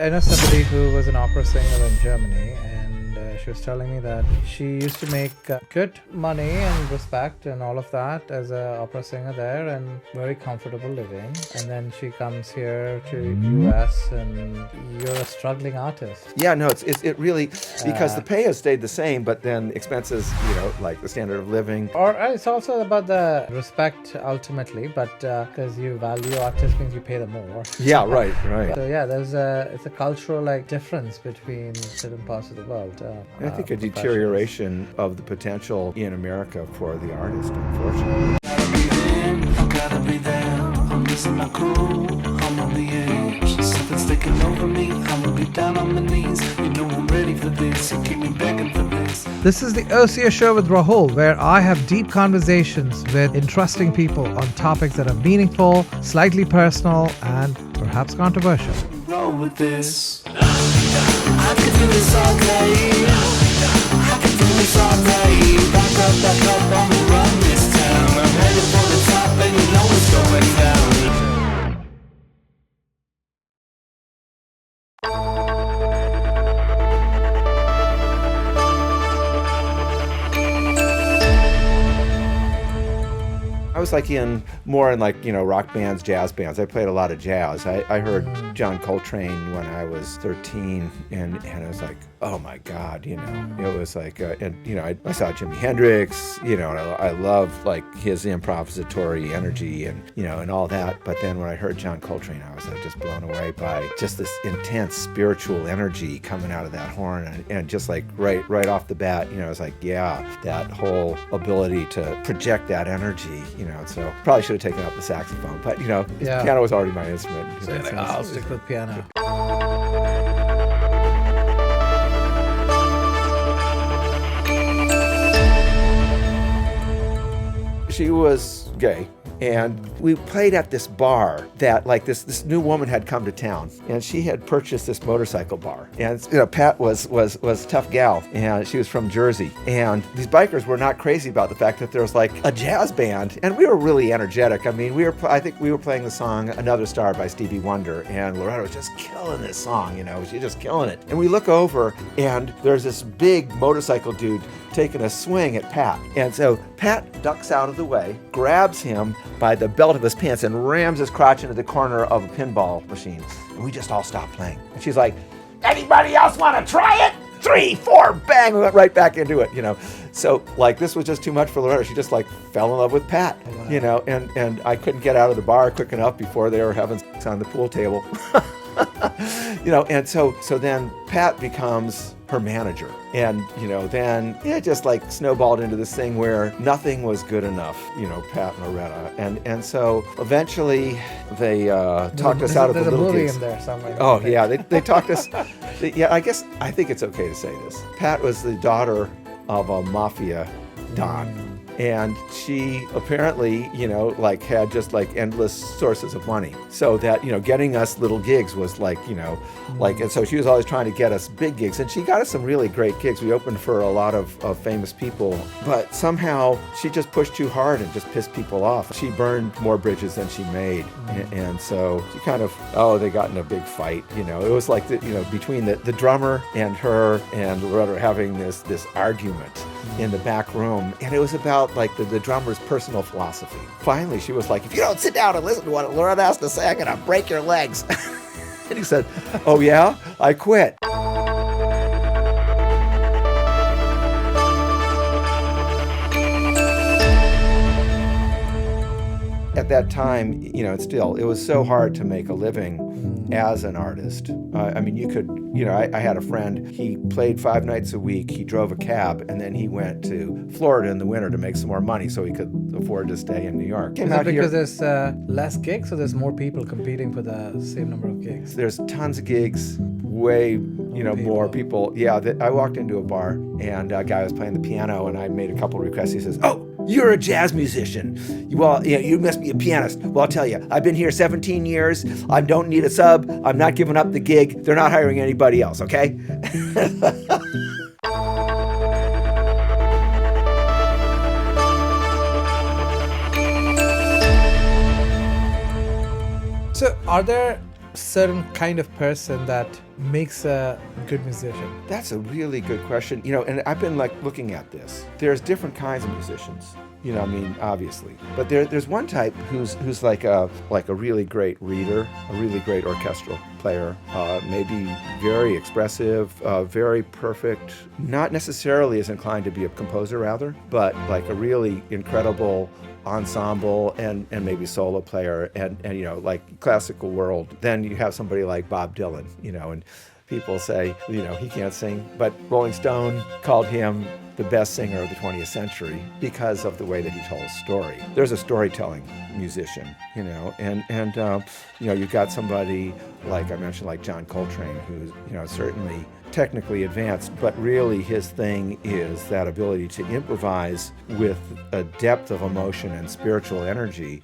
I know somebody who was an opera singer in Germany, and she was telling me that she used to make good money and respect and all of that as an opera singer there, and very comfortable living. And then she comes here to US, and you're a struggling artist. Yeah, no, it really, because the pay has stayed the same, but then expenses, like the standard of living. Or it's also about the respect ultimately, but because you value artists means you pay them more. Yeah, right. So yeah, it's a cultural difference between certain parts of the world. I think a deterioration of the potential in America for the artist, unfortunately. Gotta be there. I'm losing my cool. I'm on the edge. Something's taking over me. I'm gonna be down on my knees. You know I'm ready for this. You keep me begging for this. This is the Ocio Show with Rahul, where I have deep conversations with interesting people on topics that are meaningful, slightly personal, and perhaps controversial. Roll with this. I can do this all day. I can do this all day. Back up, I'ma run this town. I'm headed for the top and you know it's going down. I was more in rock bands, jazz bands. I played a lot of jazz. I heard John Coltrane when I was 13, and I was like, oh my God, it was like, I saw Jimi Hendrix, and I love his improvisatory energy and all that. But then when I heard John Coltrane, I was just blown away by just this intense spiritual energy coming out of that horn, and just right off the bat, I was like, yeah, that whole ability to project that energy, so probably should have taken up the saxophone, but piano was already my instrument. So I'll stick with piano. She was gay, and we played at this bar that this new woman had come to town, and she had purchased this motorcycle bar. And Pat was a tough gal, and she was from Jersey, and these bikers were not crazy about the fact that there was a jazz band, and we were really energetic. I mean, I think we were playing the song Another Star by Stevie Wonder, and Loretta was just killing this song, she was just killing it. And we look over, and there's this big motorcycle dude taking a swing at Pat. And so Pat ducks out of the way, grabs him by the belt of his pants, and rams his crotch into the corner of a pinball machine. And we just all stopped playing. And she's like, anybody else want to try it? 3, 4, bang, we went right back into it, So this was just too much for Loretta. She just fell in love with Pat, and I couldn't get out of the bar quick enough before they were having sex on the pool table. And so then Pat becomes her manager. And, then it just snowballed into this thing where nothing was good enough, Pat and Loretta. And so eventually they talked us out of the little gigs. There's a movie in there somewhere. Oh, yeah. They talked us. I think it's okay to say this. Pat was the daughter of a mafia don. And she apparently, had just endless sources of money. So that, getting us little gigs was and so she was always trying to get us big gigs. And she got us some really great gigs. We opened for a lot of famous people. But somehow she just pushed too hard and just pissed people off. She burned more bridges than she made. And so she they got in a big fight. It was between the drummer and her and Loretta having this argument in the back room. And it was about the drummer's personal philosophy. Finally, she was like, if you don't sit down and listen to what Loretta has to say, I'm going to break your legs. And he said, oh yeah, I quit. At that time, it was so hard to make a living as an artist. You could, I had a friend, he played 5 nights a week, he drove a cab, and then he went to Florida in the winter to make some more money so he could afford to stay in New York. Is it because there's less gigs, or there's more people competing for the same number of gigs? There's tons of gigs, way, more people. Yeah, I walked into a bar, and a guy was playing the piano, and I made a couple requests. He says, oh, you're a jazz musician. You must be a pianist. Well, I'll tell you, I've been here 17 years. I don't need a sub. I'm not giving up the gig. They're not hiring anybody else, okay? So are there certain kind of person that makes a good musician? That's a really good question. And I've been like looking at this. There's different kinds of musicians. Obviously. But there's one type who's like a really great reader, a really great orchestral player, maybe very expressive, very perfect, not necessarily as inclined to be a composer rather, but like a really incredible ensemble and maybe solo player and like classical world. Then you have somebody like Bob Dylan, and people say, he can't sing, but Rolling Stone called him the best singer of the 20th century because of the way that he told a story. There's a storytelling musician, and you've got somebody like I mentioned, like John Coltrane, who's, certainly technically advanced, but really his thing is that ability to improvise with a depth of emotion and spiritual energy.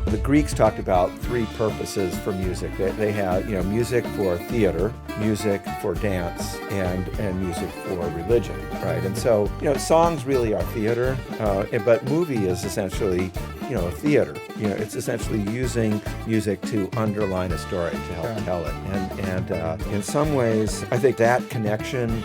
The Greeks talked about three purposes for music. They had, music for theater, music for dance, and music for religion, right? And so, songs really are theater, but movie is essentially, a theater. It's essentially using music to underline a story, to help tell it. And in some ways, I think that connection,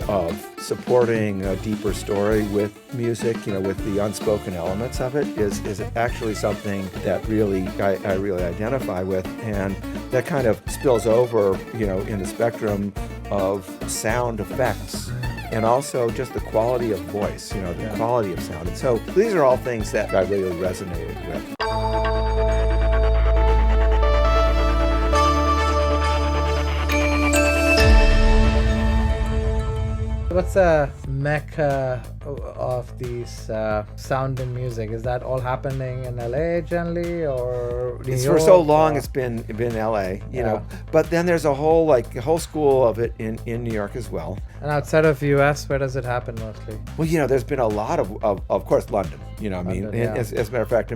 of supporting a deeper story with music, with the unspoken elements of it is actually something that really I really identify with, and that kind of spills over, in the spectrum of sound effects and also just the quality of voice, the quality of sound. And so these are all things that I really resonated with. What's a mecca of these sound and music? Is that all happening in LA generally, or New York? For so long it's been LA, but then there's a whole school of it in New York as well. And outside of US, where does it happen mostly? Well, there's been a lot of course, London. London, as a matter of fact,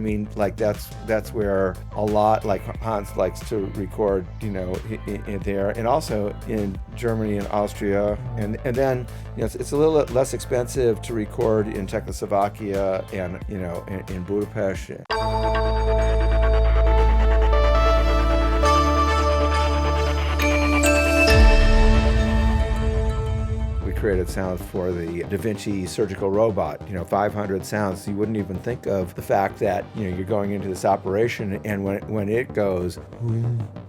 that's where a lot, like Hans likes to record, in there, and also in Germany and Austria, and then it's a little less expensive to record in Czechoslovakia and in Budapest. Created sounds for the Da Vinci surgical robot, 500 sounds. You wouldn't even think of the fact that, you're going into this operation, and when it goes,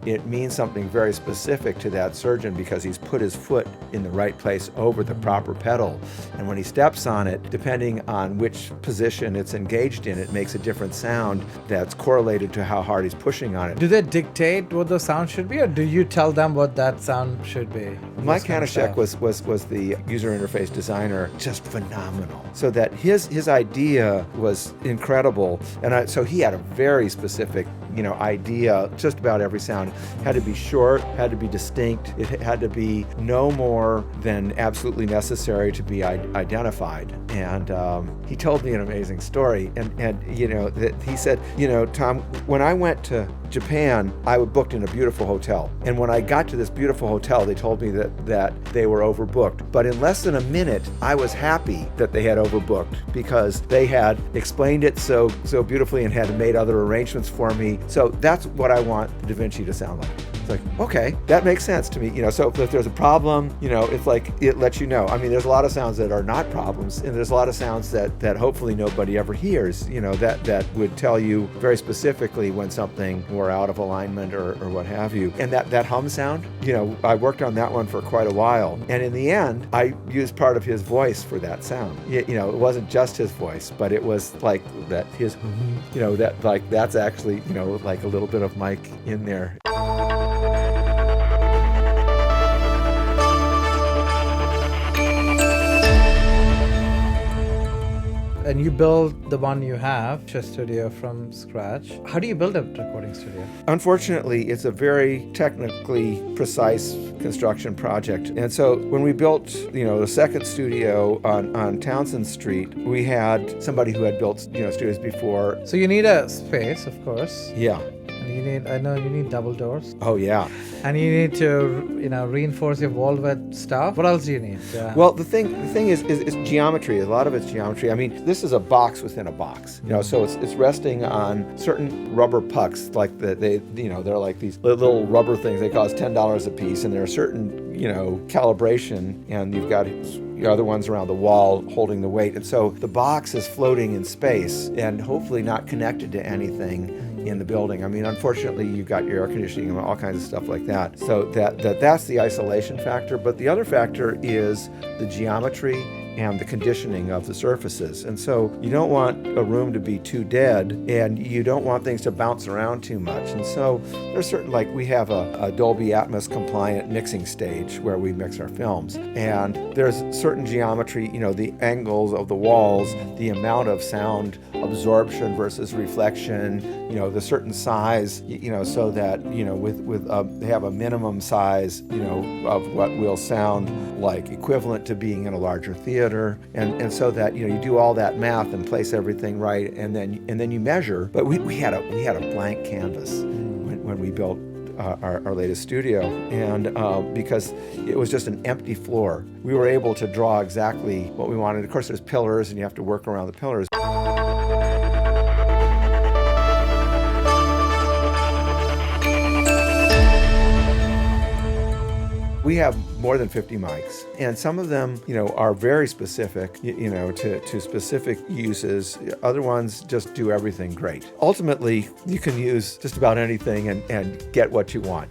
it means something very specific to that surgeon because he's put his foot in the right place over the proper pedal. And when he steps on it, depending on which position it's engaged in, it makes a different sound that's correlated to how hard he's pushing on it. Do they dictate what the sound should be, or do you tell them what that sound should be? Mike Kanishek was the user interface designer, just phenomenal. So that his idea was incredible, and so he had a very specific idea. Just about every sound had to be short, had to be distinct. It had to be no more than absolutely necessary to be identified. And he told me an amazing story. And that he said, Tom, when I went to Japan, I was booked in a beautiful hotel. And when I got to this beautiful hotel, they told me that they were overbooked. But in less than a minute, I was happy that they had overbooked because they had explained it so beautifully and had made other arrangements for me. So that's what I want the Da Vinci to sound like. It's like, okay, that makes sense to me. So if there's a problem, it's like it lets you know. I mean, there's a lot of sounds that are not problems, and there's a lot of sounds that hopefully nobody ever hears, that would tell you very specifically when something were out of alignment or what have you. And that hum sound, I worked on that one for quite a while. And in the end, I used part of his voice for that sound. It wasn't just his voice, but it was like that his, that's actually, like a little bit of Mike in there. And you build the one you have, a studio from scratch. How do you build a recording studio? Unfortunately, it's a very technically precise construction project. And so when we built, the second studio on Townsend Street, we had somebody who had built, studios before. So you need a space, of course. Yeah. I know you need double doors. Oh yeah. And you need to, reinforce your wall with stuff. What else do you need? Well, the thing is geometry. A lot of it's geometry. I mean, this is a box within a box. So it's resting on certain rubber pucks, like they're like these little rubber things. They cost $10 a piece, and there are certain calibration, and you've got your other ones around the wall holding the weight. And so the box is floating in space and hopefully not connected to anything in the building. I mean, unfortunately, you've got your air conditioning and all kinds of stuff like that. So that's the isolation factor. But the other factor is the geometry and the conditioning of the surfaces. And so you don't want a room to be too dead, and you don't want things to bounce around too much. And so there's certain, like we have a Dolby Atmos compliant mixing stage where we mix our films. And there's certain geometry, the angles of the walls, the amount of sound absorption versus reflection, the certain size, so that, they have a minimum size, of what will sound like equivalent to being in a larger theater. And so that, you do all that math and place everything right, and then you measure. But we had a blank canvas when we built our latest studio, and because it was just an empty floor, we were able to draw exactly what we wanted. Of course, there's pillars, and you have to work around the pillars. We have more than 50 mics, and some of them, are very specific, to specific uses. Other ones just do everything great. Ultimately, you can use just about anything and get what you want,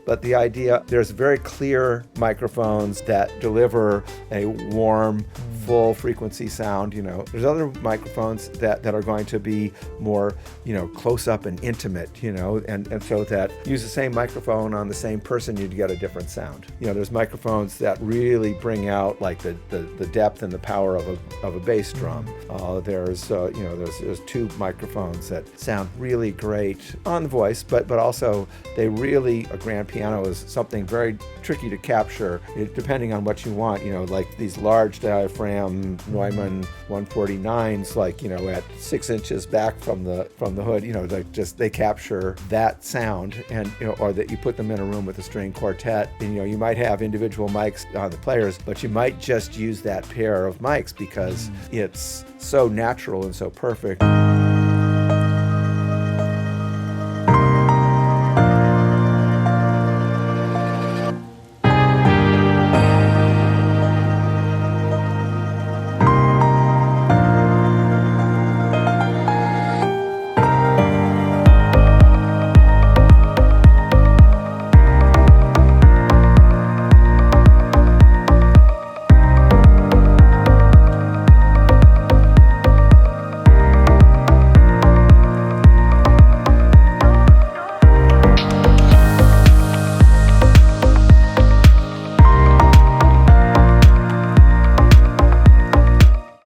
but the idea, there's very clear microphones that deliver a warm, full frequency sound. There's other microphones that are going to be more, close up and intimate, and so that use the same microphone on the same person, you'd get a different sound. There's microphones that really bring out like the depth and the power of a bass drum. There's two microphones that sound really great on the voice, but also a grand piano is something very tricky to capture, depending on what you want. Like these large diaphragm Neumann 149s, like at 6 inches back from the hood. They capture that sound, and or that you put them in a room with a string quartet. And, you might have individual mics on the players, but you might just use that pair of mics because it's so natural and so perfect.